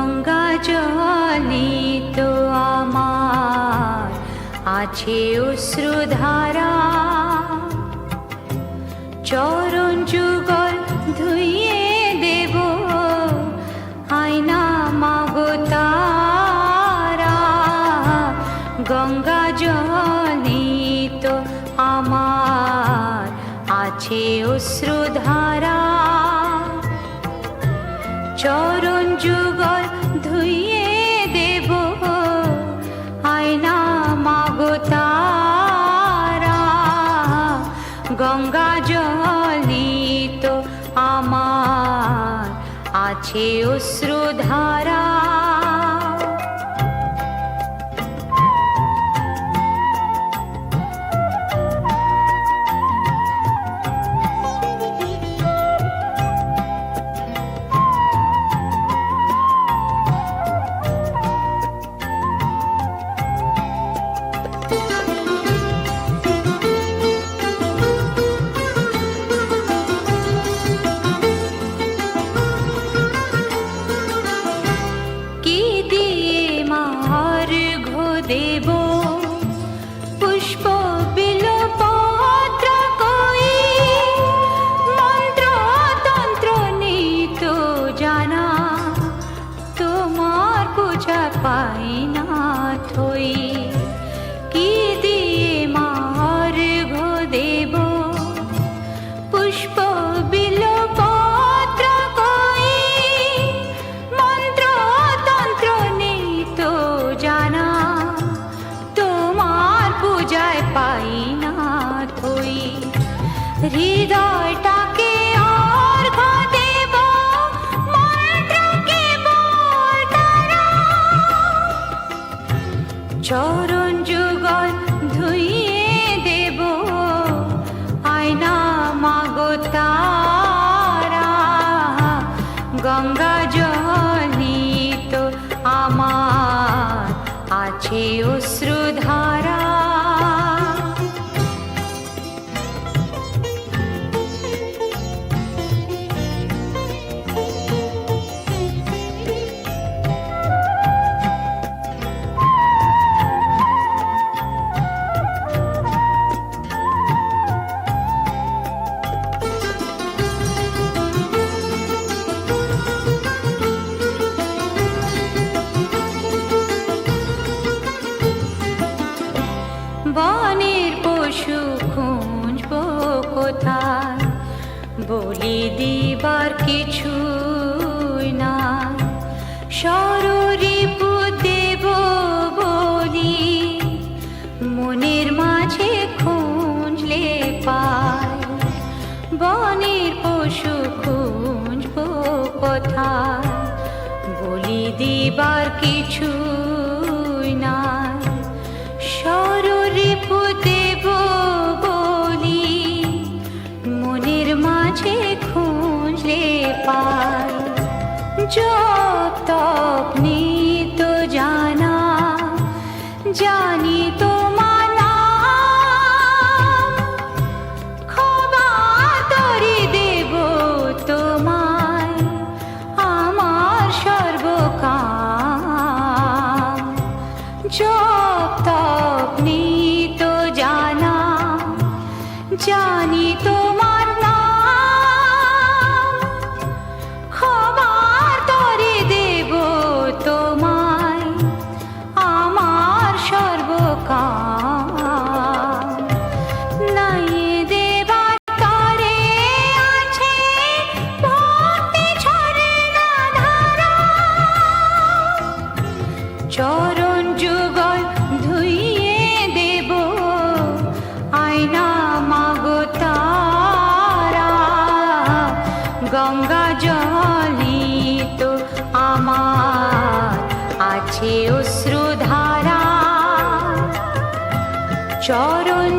গঙ্গা জলে তো আমার আছে অশ্রুধারা, চরণ যুগল ধুইয়ে দেব আয়না মাগো তারা। গঙ্গা জলে তো আমার আছে অশ্রুধারা, চরণ যুগল ধুইয়ে দেব আয়না মাগো তারা। গঙ্গা জলে তো আমার আছে অশ্রুধারা। দেব পুষ্প বিলপত্র কই, মন্ত্র তন্ত্র নেই তো জানা, তোমার পূজা পাই না থই। কি দিয়ে মার ঘো দেব পুষ্প বিলপত্র কই, মন্ত্র তন্ত্র নেই তো জানা, পূজায় পাই না থই। হৃদয়টাকে অর্ঘ্য দেব মন্ত্রকে বল তারা, চরণ যুগল ধুইয়ে দেব আয়না মাগো তারা। গঙ্গা জলে তো আমার আছে অশ্রুধারা। বনের পশু খুঁজব কোথায়, বলি দিবার কিছুই নাই, শররিপু দেব বলি মনের মাঝে খুঁজলে পাই। বনের পশু খুঁজব কোথায়, বলি দিবার কিছুই নাই, শররিপু দেব বলি মনের মাঝে খুঁজলে পাই। জপ তপ নিত জানা, জানি তোমার নাম, খবর তরি দেব তোমায় আমার সর্বকাম। জপ তপ নিত জানা, জানি তোমার নাম, খবর তরি দেব তোমায় আমার সর্বকাম। নাই দেবার তরে আছে ভক্তি ঝরনা ধারা, চরণ যুগল ধুইয়ে দেব আয়না মাগো তারা। গঙ্গা জলে তো আমার আছে অশ্রুধারা, চরণ